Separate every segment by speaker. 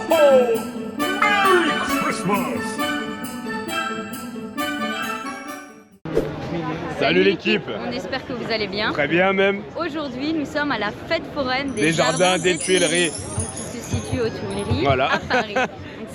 Speaker 1: ho! Merry Christmas!
Speaker 2: Salut l'équipe.
Speaker 3: On espère que vous allez bien.
Speaker 2: Très bien même.
Speaker 3: Aujourd'hui, nous sommes à la fête foraine
Speaker 2: des jardins des Tuileries.
Speaker 3: Donc, qui se situe aux Tuileries,
Speaker 2: Voilà.
Speaker 3: à Paris. Donc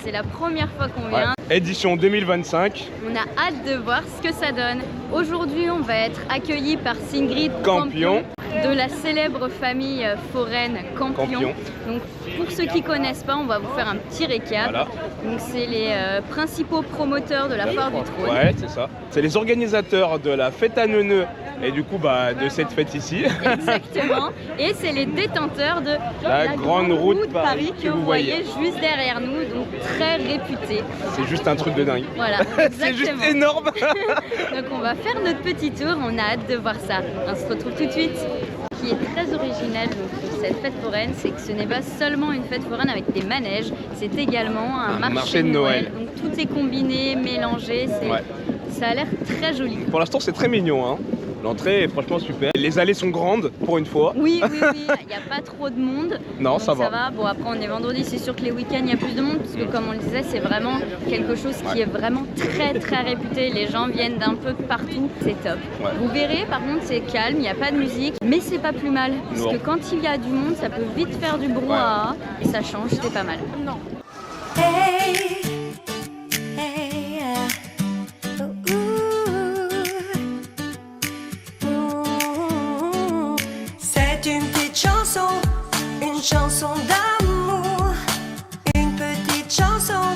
Speaker 3: c'est la première fois qu'on vient.
Speaker 2: Édition 2025.
Speaker 3: On a hâte de voir ce que ça donne. Aujourd'hui, on va être accueillis par Sigrid
Speaker 2: Campion.
Speaker 3: de la célèbre famille foraine Campion. Donc pour ceux qui connaissent pas, on va vous faire un petit récap.
Speaker 2: Voilà.
Speaker 3: Donc c'est les principaux promoteurs de la foire du trône.
Speaker 2: Ouais, c'est ça. C'est les organisateurs de la fête à Neuneu et du coup de cette fête ici.
Speaker 3: Exactement. Et c'est les détenteurs de
Speaker 2: la grande route
Speaker 3: de Paris que vous voyez juste derrière nous, donc très réputée.
Speaker 2: C'est juste un truc de dingue.
Speaker 3: Voilà.
Speaker 2: C'est juste énorme.
Speaker 3: Donc on va faire notre petit tour, on a hâte de voir ça. On se retrouve tout de suite. Ce qui est très original donc, sur cette fête foraine, c'est que ce n'est pas seulement une fête foraine avec des manèges, c'est également un marché de Noël. Donc tout est combiné, mélangé, ça a l'air très joli.
Speaker 2: Pour l'instant c'est très mignon, hein. L'entrée est franchement super. Les allées sont grandes pour une fois.
Speaker 3: Oui, il n'y a pas trop de monde.
Speaker 2: Non,
Speaker 3: donc
Speaker 2: ça va.
Speaker 3: Bon, après on est vendredi, c'est sûr que les week-ends il y a plus de monde, parce que comme on le disait, c'est vraiment quelque chose qui est vraiment très réputé. Les gens viennent d'un peu partout, c'est top.
Speaker 2: Ouais.
Speaker 3: Vous verrez, par contre, c'est calme, il n'y a pas de musique, mais c'est pas plus mal. Parce que quand il y a du monde, ça peut vite faire du brouhaha, et ça change, c'est pas mal. Non.
Speaker 4: Hey. Une chanson d'amour, une petite chanson,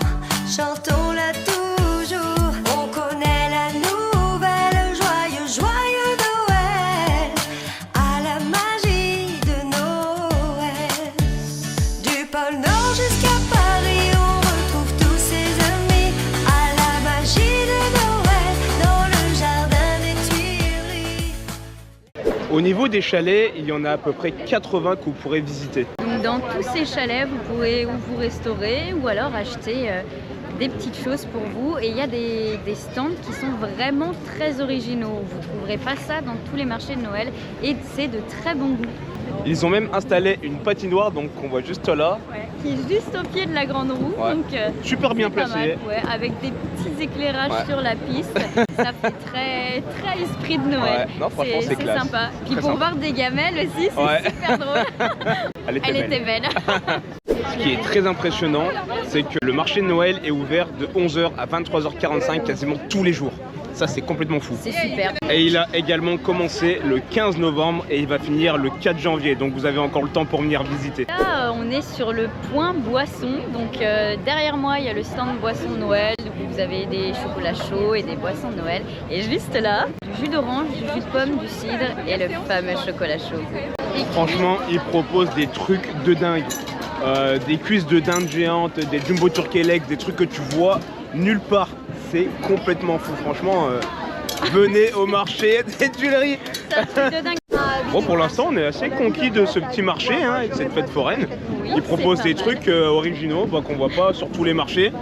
Speaker 4: chantons-la toujours. On connaît la nouvelle, joyeux Noël, à la magie de Noël. Du pôle Nord jusqu'à Paris, on retrouve tous ses amis, à la magie de Noël, dans le jardin des Tuileries.
Speaker 2: Au niveau des chalets, il y en a à peu près 80 que vous pourrez visiter.
Speaker 3: Donc dans tous ces chalets, vous pouvez ou vous restaurer ou alors acheter des petites choses pour vous. Et il y a des stands qui sont vraiment très originaux. Vous ne trouverez pas ça dans tous les marchés de Noël et c'est de très bon goût.
Speaker 2: Ils ont même installé une patinoire, donc qu'on voit juste là.
Speaker 3: Qui est juste au pied de la grande roue. Donc,
Speaker 2: super bien placé.
Speaker 3: Avec des petits éclairages sur la piste. Ça fait très esprit de Noël.
Speaker 2: Non, franchement, c'est classe.
Speaker 3: Sympa. Puis
Speaker 2: Très
Speaker 3: pour
Speaker 2: sympa.
Speaker 3: voir des gamelles aussi, c'est super drôle.
Speaker 2: Elle était belle.
Speaker 3: Ce
Speaker 2: qui est très impressionnant, c'est que le marché de Noël est ouvert de 11h à 23h45 quasiment tous les jours. Ça, c'est complètement fou.
Speaker 3: C'est super.
Speaker 2: Et il a également commencé le 15 novembre et il va finir le 4 janvier. Donc vous avez encore le temps pour venir visiter.
Speaker 3: Là, on est sur le point boisson. Donc derrière moi, il y a le stand boisson Noël. Donc, vous avez des chocolats chauds et des boissons de Noël. Et juste là, du jus d'orange, du jus de pomme, du cidre et le fameux chocolat chaud.
Speaker 2: Franchement, il propose des trucs de dingue. Des cuisses de dinde géantes, des jumbo turkey-legs, des trucs que tu vois nulle part. C'est complètement fou, franchement. Venez au marché des Tuileries. Bon, pour l'instant, on est assez conquis de ce petit marché, et de cette fête foraine. Ils proposent des trucs originaux qu'on voit pas sur tous les marchés.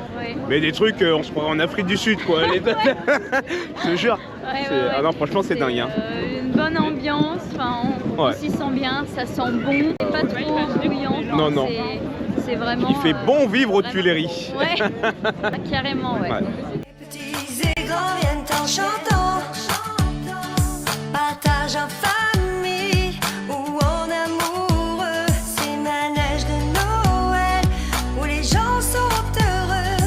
Speaker 2: Mais des trucs, on se croirait en Afrique du Sud, quoi. Je te jure. Ah non, franchement, c'est dingue.
Speaker 3: Une bonne ambiance, on s'y sent bien, ça sent bon, pas trop bruyant.
Speaker 2: Non.
Speaker 3: C'est vraiment.
Speaker 2: Il fait bon vivre aux Tuileries.
Speaker 3: Ouais, carrément, ouais.
Speaker 4: Petits et grands viennent en chantant, partage en famille ou en amoureux. Ces manèges de Noël où les gens sont heureux,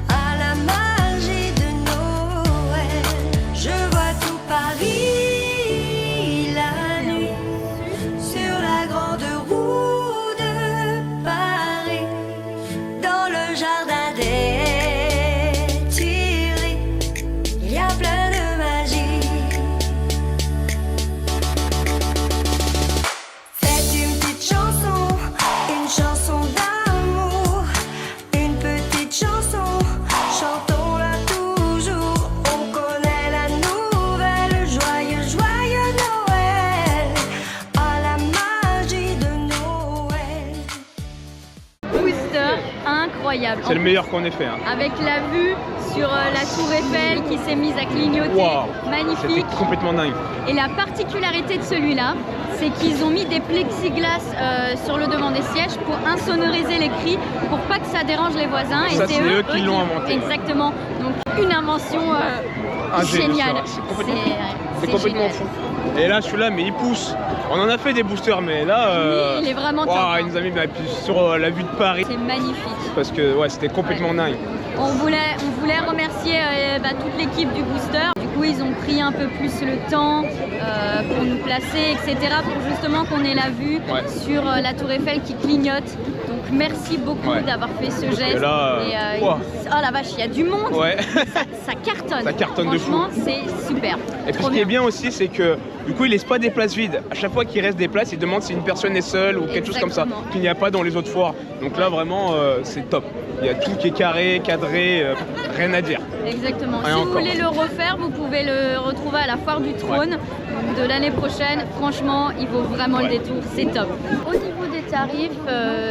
Speaker 4: à la magie de Noël. Je vois tout Paris la nuit sur la grande roue de Paris, dans le jardin des Tuileries. Il y a plein de magie. Faites une petite chanson d'amour, une petite chanson, chantons-la toujours. On connaît la nouvelle, joyeux Noël, à la magie de Noël.
Speaker 3: Booster incroyable.
Speaker 2: C'est le meilleur qu'on ait fait.
Speaker 3: Avec la vue sur la tour Eiffel qui s'est mise à clignoter.
Speaker 2: Wow. C'était
Speaker 3: Magnifique.
Speaker 2: complètement dingue.
Speaker 3: Et la particularité de celui-là, c'est qu'ils ont mis des plexiglas sur le devant des sièges pour insonoriser les cris, pour pas que ça dérange les voisins.
Speaker 2: Ça, c'est eux qui l'ont inventé.
Speaker 3: Exactement. Donc une invention géniale.
Speaker 2: C'est complètement fou. Et là, celui-là, mais il pousse. On en a fait des boosters, mais là,
Speaker 3: oui, il est vraiment top.
Speaker 2: Il nous a mis sur la vue de Paris.
Speaker 3: C'est magnifique.
Speaker 2: Parce que ouais, c'était complètement dingue.
Speaker 3: On voulait remercier toute l'équipe du booster. Du coup, ils ont pris un peu plus le temps pour nous placer, etc. pour justement qu'on ait la vue sur la Tour Eiffel qui clignote. Donc merci beaucoup d'avoir fait ce geste.
Speaker 2: Là,
Speaker 3: oh la vache, il y a du monde.
Speaker 2: Ouais.
Speaker 3: Ça cartonne.
Speaker 2: Ça cartonne de fou.
Speaker 3: Franchement, c'est super.
Speaker 2: Et puis ce qui est bien aussi, c'est que du coup, il laisse pas des places vides. À chaque fois qu'il reste des places, il demande si une personne est seule ou quelque chose comme ça, qu'il n'y a pas dans les autres foires. Donc là, vraiment, c'est top. Il y a tout qui est carré, cadré, rien à dire.
Speaker 3: Exactement. Si vous voulez le refaire, vous pouvez le retrouver à la foire du trône de l'année prochaine. Franchement, il vaut vraiment le détour, c'est top. Au niveau des tarifs,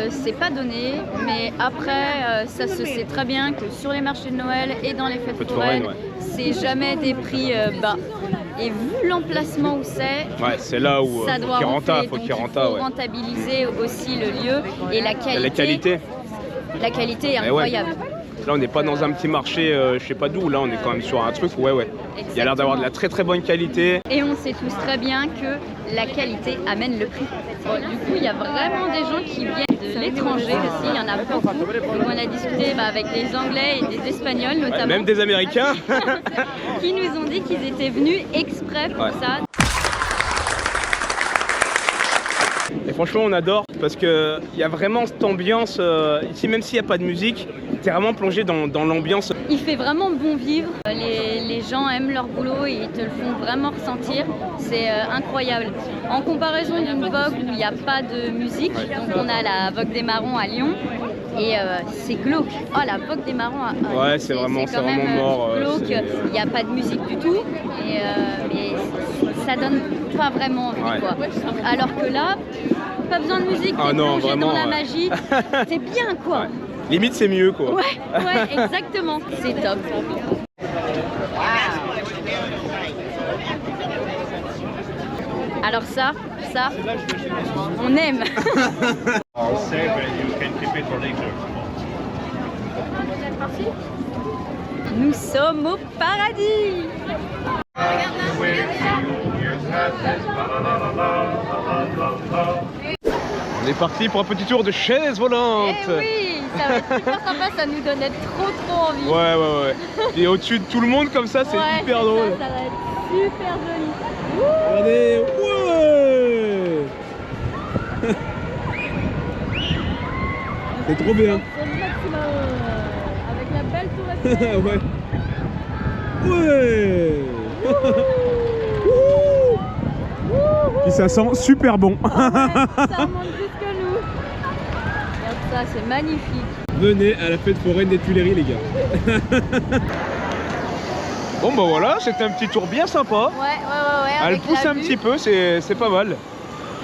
Speaker 3: c'est pas donné, mais après, ça se sait très bien que sur les marchés de Noël et dans les fêtes foraines, c'est jamais des prix bas. Et vu l'emplacement où c'est
Speaker 2: là où
Speaker 3: ça doit
Speaker 2: faut
Speaker 3: qu'il rentabiliser aussi le lieu et la qualité. La qualité est incroyable.
Speaker 2: Là, on n'est pas dans un petit marché, je sais pas d'où. Là, on est quand même sur un truc où il y a l'air d'avoir de la très très bonne qualité.
Speaker 3: Et on sait tous très bien que la qualité amène le prix. Du coup, il y a vraiment des gens qui viennent de l'étranger aussi. Il y en a beaucoup. Donc, on a discuté avec des Anglais et des Espagnols notamment.
Speaker 2: Même des Américains.
Speaker 3: qui nous ont dit qu'ils étaient venus exprès pour ça.
Speaker 2: Et franchement, on adore parce qu'il y a vraiment cette ambiance ici, même s'il n'y a pas de musique, t'es vraiment plongé dans l'ambiance.
Speaker 3: Il fait vraiment bon vivre. Les gens aiment leur boulot et ils te le font vraiment ressentir. C'est incroyable. En comparaison d'une Vogue où il n'y a pas de musique, donc on a la Vogue des Marrons à Lyon. Et c'est glauque. Oh, la Vogue des Marrons à Lyon,
Speaker 2: c'est vraiment mort.
Speaker 3: Glauque. Il n'y a pas de musique du tout. Mais ça donne pas vraiment envie, quoi. Alors que là, pas besoin de musique, t'es plongé dans la magie. C'est bien, quoi.
Speaker 2: Ouais. Limite, c'est mieux, quoi.
Speaker 3: Ouais, exactement. C'est top. Alors ça, on aime. Nous sommes au paradis.
Speaker 2: On est parti pour un petit tour de chaise volante.
Speaker 3: Eh oui, ça va être super sympa, ça nous donnait trop envie.
Speaker 2: Ouais. Et au-dessus de tout le monde comme ça, c'est hyper drôle.
Speaker 3: Ça va être super joli.
Speaker 2: Regardez, c'est trop bien.
Speaker 3: Avec la belle tour Eiffel.
Speaker 2: Ouais. Puis ça sent super bon.
Speaker 3: Ça remonte jusque nous. Regarde ça, c'est magnifique.
Speaker 2: Venez à la fête foraine des Tuileries, les gars. Bon bah voilà, c'était un petit tour bien sympa.
Speaker 3: Ouais.
Speaker 2: Elle pousse un petit peu, c'est pas mal.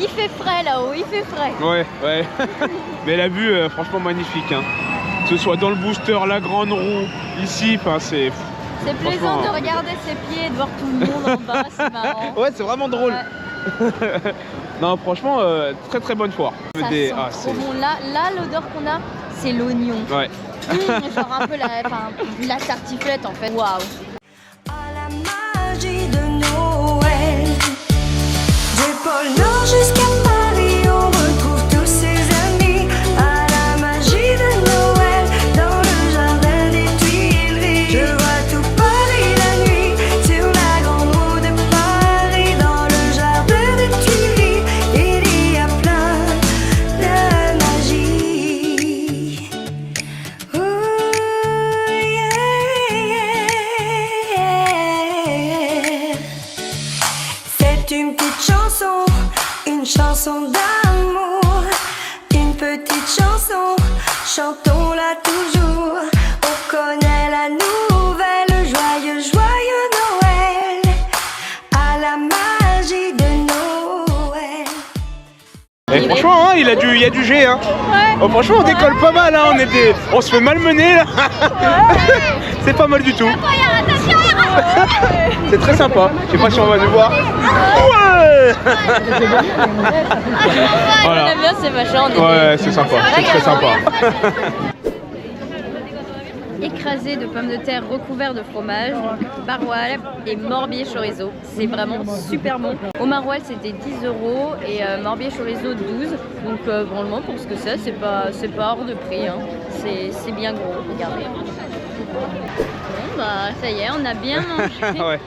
Speaker 3: Il fait frais là-haut, il fait frais.
Speaker 2: Ouais. Mais la vue, franchement magnifique. Hein. Que ce soit dans le booster, la grande roue, ici, c'est...
Speaker 3: C'est plaisant de regarder ses pieds et de voir tout le monde en bas, c'est marrant.
Speaker 2: Ouais, c'est vraiment drôle.
Speaker 3: Ouais.
Speaker 2: Non, franchement, très bonne foire.
Speaker 3: Ça sent trop bon. Là, l'odeur qu'on a, c'est l'oignon.
Speaker 2: Ouais.
Speaker 3: Genre un peu la tartiflette en fait. Waouh.
Speaker 4: À la magie de Noël, du pôle Nord jusqu'à Paris, on retrouve tous ses amis. À la magie de Noël, dans le jardin des Tuileries, je vois tout Paris la nuit, sur la grande roue de Paris, dans le jardin des Tuileries, il y a plein de magie. Ooh, yeah. C'est une petite chanson, une chanson d'amour, une petite chanson, chantons-la toujours. On connaît la nouvelle, joyeux Noël, à la magie de Noël.
Speaker 2: Et franchement, hein, il y a du G. Hein.
Speaker 3: Ouais.
Speaker 2: Oh, franchement, on décolle pas mal. Hein. On se fait malmener là. C'est pas mal du tout.
Speaker 3: Attention,
Speaker 2: C'est très sympa. Je sais pas si on va nous voir. Ouais. Voilà.
Speaker 3: On aime bien ces machins.
Speaker 2: Ouais, c'est sympa. C'est très sympa.
Speaker 3: Écrasé de pommes de terre recouverts de fromage, maroilles et morbier chorizo. C'est vraiment super bon. Au maroilles c'était 10 € et morbier chorizo 12. Donc vraiment pour ce que c'est pas hors de prix. Hein. C'est bien gros, regardez. Bon bah ça y est, on a bien mangé.
Speaker 2: Ouais.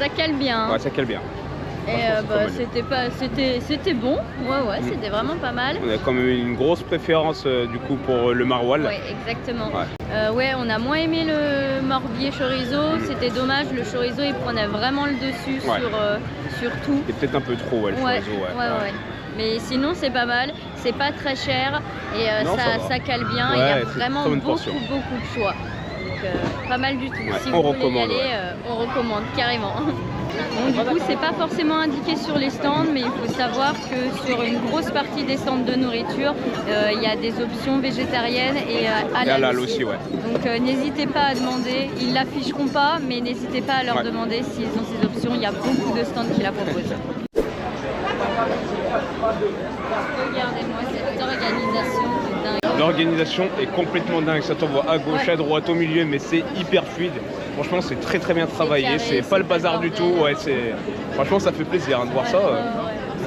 Speaker 3: Ça cale bien.
Speaker 2: Ouais, ça cale bien.
Speaker 3: Et c'était bon. Ouais, c'était vraiment pas mal.
Speaker 2: On a quand même une grosse préférence du coup pour le maroilles.
Speaker 3: Ouais, exactement. Ouais, on a moins aimé le morbier chorizo. C'était dommage, le chorizo il prenait vraiment le dessus sur tout.
Speaker 2: C'est peut-être un peu trop, le chorizo.
Speaker 3: Ouais. Mais sinon c'est pas mal, c'est pas très cher et
Speaker 2: Non,
Speaker 3: ça cale bien. Il y a vraiment beaucoup de choix. Donc pas mal du tout. Si vous voulez y aller, on recommande carrément. Donc, du coup, c'est pas forcément indiqué sur les stands, mais il faut savoir que sur une grosse partie des stands de nourriture, il y a des options végétariennes et halal aussi. Donc n'hésitez pas à demander, ils l'afficheront pas, mais n'hésitez pas à leur demander s'ils ont ces options. Il y a beaucoup de stands qui la proposent. Regardez-moi cette organisation de dingue.
Speaker 2: L'organisation est complètement dingue, ça t'envoie à gauche, à droite, au milieu, mais c'est hyper fluide. Franchement, c'est très bien travaillé, c'est pas le bazar du tout. Ouais, franchement, ça fait plaisir de voir ça.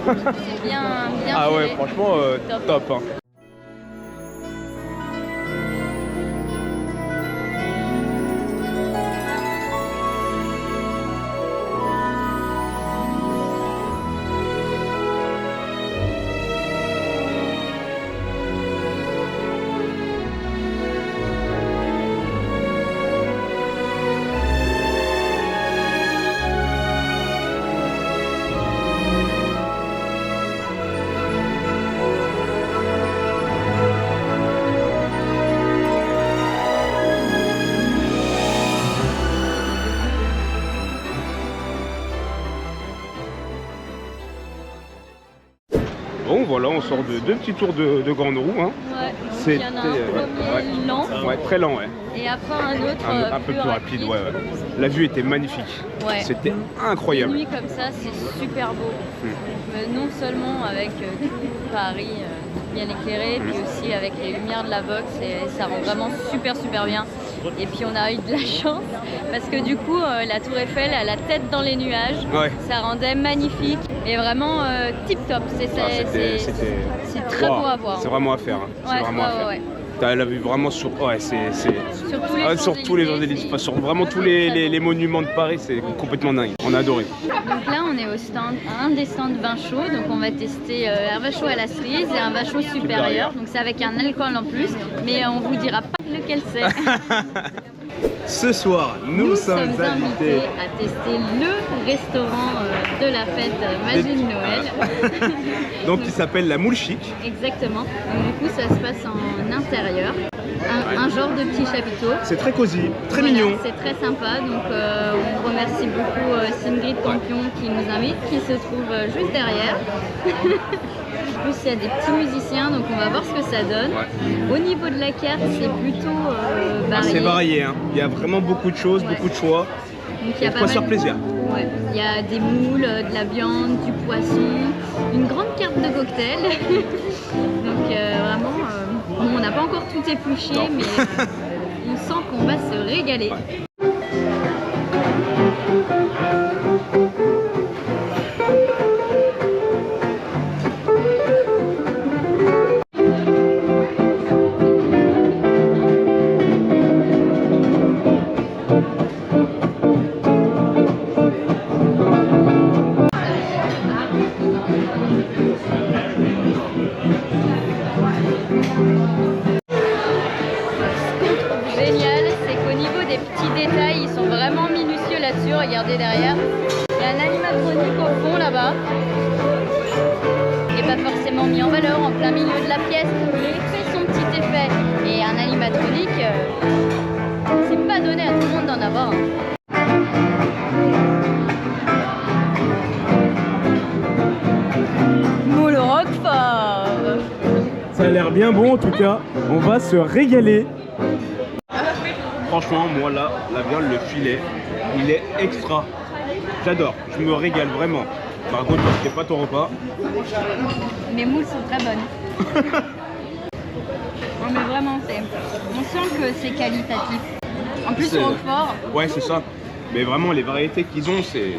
Speaker 3: C'est bien
Speaker 2: ah ouais,
Speaker 3: fait.
Speaker 2: franchement, top. Hein. Bon voilà, on sort de deux petits tours de grande roue. Hein.
Speaker 3: Ouais, il y en a un premier lent.
Speaker 2: Ouais, très lent, ouais.
Speaker 3: Et après un autre
Speaker 2: un peu plus rapide, ouais. La vue était magnifique. Ouais. C'était incroyable.
Speaker 3: La nuit comme ça, c'est super beau. Non seulement avec Paris bien éclairé, puis aussi avec les lumières de la boxe, et ça rend vraiment super bien. Et puis on a eu de la chance parce que du coup la tour Eiffel a la tête dans les nuages, ça rendait magnifique et vraiment tip top. C'est très beau à voir.
Speaker 2: C'est vraiment à faire. Hein.
Speaker 3: Ouais,
Speaker 2: vraiment à faire. T'as la vue vraiment sur, sur tous les Champs-Élysées, sur vraiment tous les monuments de Paris, c'est complètement dingue. On a adoré.
Speaker 3: Donc là on est au stand, un des stands vin chaud, donc on va tester un vin chaud à la cerise et un vin chaud supérieur. Donc c'est avec un alcool en plus, mais on vous dira pas lequel c'est.
Speaker 2: Ce soir, nous sommes invités
Speaker 3: à tester le restaurant de la fête Magie de Noël.
Speaker 2: Donc qui s'appelle la Moule Chic.
Speaker 3: Exactement. Donc du coup ça se passe en intérieur. Un genre de petit chapiteau.
Speaker 2: C'est très cosy, très mignon.
Speaker 3: C'est très sympa. Donc on remercie beaucoup Singrid Campion qui nous invite, qui se trouve juste derrière. En plus il y a des petits musiciens, donc on va voir ce que ça donne. Au niveau de la carte, c'est plutôt varié.
Speaker 2: C'est varié, hein. Il y a vraiment beaucoup de choses, beaucoup de choix.
Speaker 3: Donc il y a pas
Speaker 2: mal se faire plaisir.
Speaker 3: Ouais. Il y a des moules, de la viande, du poisson, une grande carte de cocktail. Donc vraiment, on n'a pas encore tout épluché, mais on sent qu'on va se régaler. Regardez derrière, il y a un animatronique au fond là-bas, qui n'est pas forcément mis en valeur en plein milieu de la pièce, mais il fait son petit effet. Et un animatronique, c'est pas donné à tout le monde d'en avoir. Moule Roquefort.
Speaker 2: Ça a l'air bien bon en tout cas, on va se régaler. Franchement, moi là, la viande, le filet, il est extra. J'adore, je me régale vraiment. Par contre, toi, c'est pas ton repas.
Speaker 3: Mes moules sont très bonnes. Non mais vraiment, on sent que c'est qualitatif. En plus
Speaker 2: C'est-
Speaker 3: au Roquefort,
Speaker 2: Ouais, c'est ça. Mais vraiment, les variétés qu'ils ont, c'est...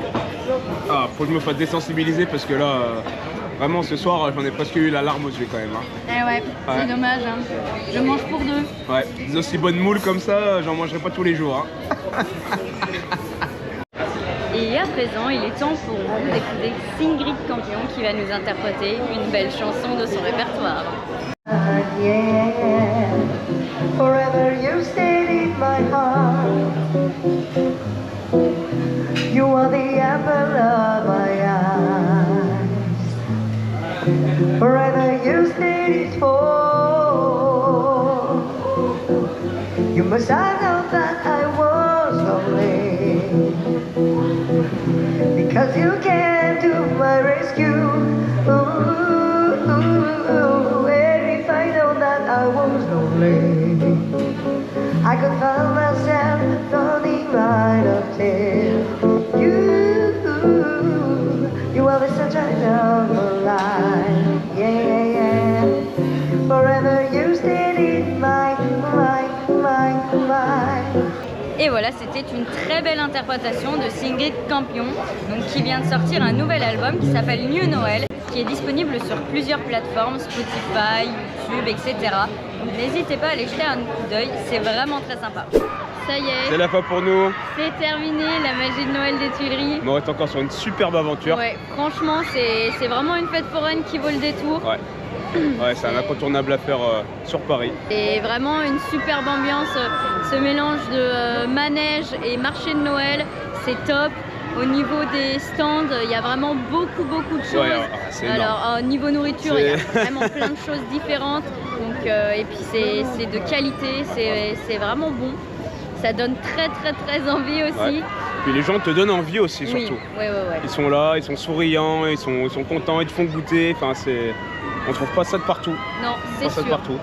Speaker 2: Ah, faut que je me fasse désensibiliser parce que là, vraiment, ce soir, j'en ai presque eu la larme aux yeux quand même. Hein.
Speaker 3: eh ouais,
Speaker 2: Ouais.
Speaker 3: c'est dommage. Hein. Je mange pour deux.
Speaker 2: Ouais, des aussi bonnes moules comme ça, j'en mangerai pas tous les jours. Hein.
Speaker 3: Et à présent, il est temps pour vous d'écouter Sigrid Campion qui va nous interpréter une belle chanson de son répertoire.
Speaker 5: Yeah, forever you stayed in my heart. You are the apple of my eyes. Forever you stayed it for. You must have known that I was lonely, because you came to my rescue. And if I know that I was lonely, I could find myself turning right of tears. You are the sunshine of my life. Yeah, yeah. Forever you stayed in my.
Speaker 3: Et voilà, c'était une très belle interprétation de Sigrid Campion, donc qui vient de sortir un nouvel album qui s'appelle New Noël, qui est disponible sur plusieurs plateformes, Spotify, YouTube, etc. Donc n'hésitez pas à aller jeter un coup d'œil, c'est vraiment très sympa. Ça y
Speaker 2: C'est
Speaker 3: est,
Speaker 2: la fin pour nous.
Speaker 3: c'est terminé, la magie de Noël des Tuileries.
Speaker 2: On reste encore sur une superbe aventure.
Speaker 3: Ouais, franchement, c'est vraiment une fête foraine qui vaut le détour.
Speaker 2: Ouais. Ouais, c'est un incontournable à faire sur Paris.
Speaker 3: Et vraiment une superbe ambiance, ce mélange de manège et marché de Noël, c'est top. Au niveau des stands, il y a vraiment beaucoup de choses.
Speaker 2: Ouais, c'est énorme.
Speaker 3: Alors au niveau nourriture, il y a
Speaker 2: C'est-
Speaker 3: vraiment plein de choses différentes. Donc, et puis c'est de qualité, c'est vraiment bon. Ça donne très envie aussi.
Speaker 2: Ouais. Puis les gens te donnent envie aussi,
Speaker 3: Oui,
Speaker 2: surtout.
Speaker 3: ouais.
Speaker 2: Ils sont là, ils sont souriants, ils sont contents, ils te font goûter. Enfin, c'est... On trouve pas ça de partout.
Speaker 3: Non,
Speaker 2: On
Speaker 3: c'est
Speaker 2: trouve pas ça de
Speaker 3: sûr.
Speaker 2: partout.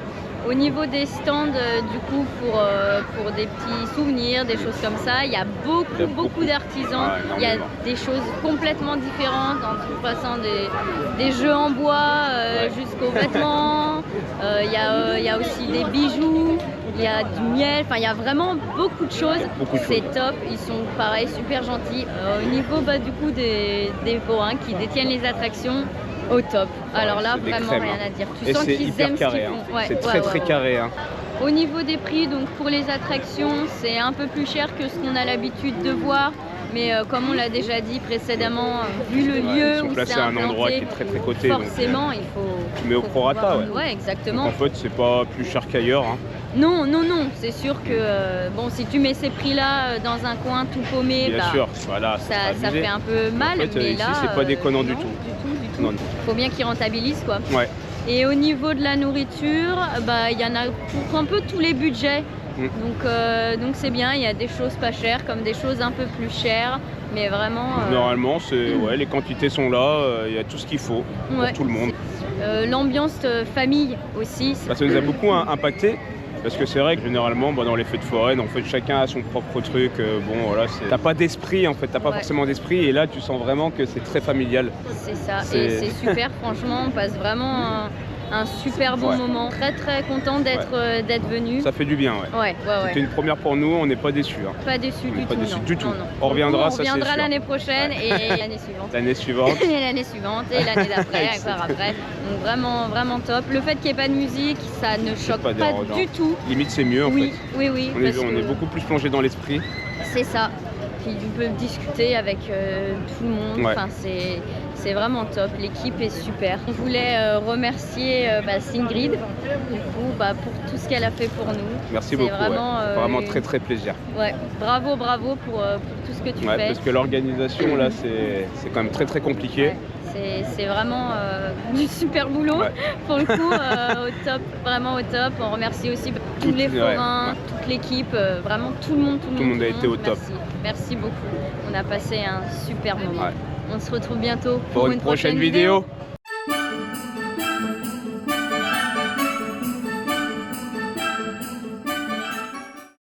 Speaker 3: Au niveau des stands, du coup, pour des petits souvenirs, des choses comme ça, il y a beaucoup d'artisans.
Speaker 2: Ouais,
Speaker 3: Il y a
Speaker 2: énormément.
Speaker 3: des choses complètement différentes, en passant des jeux en bois
Speaker 2: Ouais.
Speaker 3: jusqu'aux vêtements. Il y a aussi des bijoux, il y a du miel. Enfin, il y a vraiment beaucoup de choses.
Speaker 2: Beaucoup de
Speaker 3: C'est
Speaker 2: choses.
Speaker 3: top. Ils sont pareil, super gentils. Au niveau du coup des forains qui détiennent les attractions. Au top. Alors là,
Speaker 2: c'est des
Speaker 3: vraiment
Speaker 2: crèmes,
Speaker 3: rien
Speaker 2: hein.
Speaker 3: à dire. Tu
Speaker 2: Et
Speaker 3: sens
Speaker 2: c'est
Speaker 3: qu'ils
Speaker 2: hyper
Speaker 3: aiment ce
Speaker 2: carré.
Speaker 3: qu'ils
Speaker 2: Hein.
Speaker 3: font. Ouais,
Speaker 2: C'est
Speaker 3: ouais,
Speaker 2: très
Speaker 3: ouais.
Speaker 2: carré. Hein.
Speaker 3: Au niveau des prix, donc pour les attractions, c'est un peu plus cher que ce qu'on a l'habitude de voir. Mais comme on l'a déjà dit précédemment, vu le
Speaker 2: Ouais,
Speaker 3: lieu
Speaker 2: ils sont
Speaker 3: où
Speaker 2: placés
Speaker 3: c'est
Speaker 2: à un endroit qui
Speaker 3: implanté,
Speaker 2: est très coté. donc,
Speaker 3: forcément, il faut...
Speaker 2: tu mets au
Speaker 3: faut
Speaker 2: prorata,
Speaker 3: pouvoir-
Speaker 2: ouais.
Speaker 3: Ouais, exactement.
Speaker 2: En fait, c'est pas plus cher qu'ailleurs. Hein.
Speaker 3: Non, c'est sûr que bon, si tu mets ces prix-là dans un coin tout paumé,
Speaker 2: Bien sûr, voilà, c'est
Speaker 3: ça
Speaker 2: abusé.
Speaker 3: fait un peu mal.
Speaker 2: En fait,
Speaker 3: mais
Speaker 2: ici,
Speaker 3: là,
Speaker 2: c'est pas déconnant du
Speaker 3: non,
Speaker 2: tout.
Speaker 3: Du tout.
Speaker 2: Non.
Speaker 3: Faut bien qu'ils rentabilisent quoi.
Speaker 2: Ouais.
Speaker 3: Et au niveau de la nourriture, il y en a pour un peu tous les budgets.
Speaker 2: Mm.
Speaker 3: Donc c'est bien, il y a des choses pas chères comme des choses un peu plus chères, mais vraiment...
Speaker 2: Normalement, les quantités sont là, il y a tout ce qu'il faut
Speaker 3: ouais,
Speaker 2: pour tout le monde.
Speaker 3: L'ambiance famille aussi.
Speaker 2: Ça nous a beaucoup impacté. Parce que c'est vrai que généralement dans les fêtes foraines, en fait chacun a son propre truc. Bon voilà, t'as pas d'esprit en fait, t'as pas
Speaker 3: Ouais.
Speaker 2: forcément d'esprit et là tu sens vraiment que c'est très familial.
Speaker 3: C'est ça,
Speaker 2: C'est-
Speaker 3: et c'est super, franchement, on passe vraiment un super bon
Speaker 2: Ouais.
Speaker 3: moment. Très content d'être venu.
Speaker 2: Ça fait du bien, ouais.
Speaker 3: Ouais.
Speaker 2: C'était une première pour nous, on n'est pas déçus. Hein.
Speaker 3: Pas déçu
Speaker 2: On
Speaker 3: du
Speaker 2: n'est pas
Speaker 3: tout.
Speaker 2: déçus
Speaker 3: non.
Speaker 2: du tout.
Speaker 3: Non.
Speaker 2: On reviendra,
Speaker 3: On
Speaker 2: ça, c'est
Speaker 3: reviendra
Speaker 2: sûr.
Speaker 3: l'année prochaine et l'année suivante.
Speaker 2: L'année suivante.
Speaker 3: Et l'année suivante et l'année d'après, encore après. Donc vraiment top. Le fait qu'il n'y ait pas de musique, ça ne choque
Speaker 2: pas
Speaker 3: pas
Speaker 2: dérangeant.
Speaker 3: du tout.
Speaker 2: Limite c'est mieux en
Speaker 3: Oui.
Speaker 2: fait. On
Speaker 3: parce
Speaker 2: est
Speaker 3: que
Speaker 2: beaucoup plus plongé dans l'esprit.
Speaker 3: c'est ça. Puis tu peux discuter avec tout le monde.
Speaker 2: Ouais.
Speaker 3: Enfin, c'est vraiment top. L'équipe est super. On voulait remercier Sigrid du coup, pour tout ce qu'elle a fait pour nous.
Speaker 2: Merci
Speaker 3: C'est
Speaker 2: beaucoup.
Speaker 3: vraiment,
Speaker 2: Très plaisir.
Speaker 3: Ouais, bravo pour tout ce que tu
Speaker 2: Ouais,
Speaker 3: fais.
Speaker 2: parce que l'organisation là c'est quand même très compliqué.
Speaker 3: Ouais, c'est vraiment du super boulot
Speaker 2: Ouais.
Speaker 3: pour le coup, au top, vraiment au top. On remercie aussi tous les forains, toute l'équipe, vraiment tout le monde
Speaker 2: a été au top.
Speaker 3: Merci beaucoup. On a passé un super moment.
Speaker 2: Ouais.
Speaker 3: On se retrouve bientôt
Speaker 2: Pour une prochaine vidéo.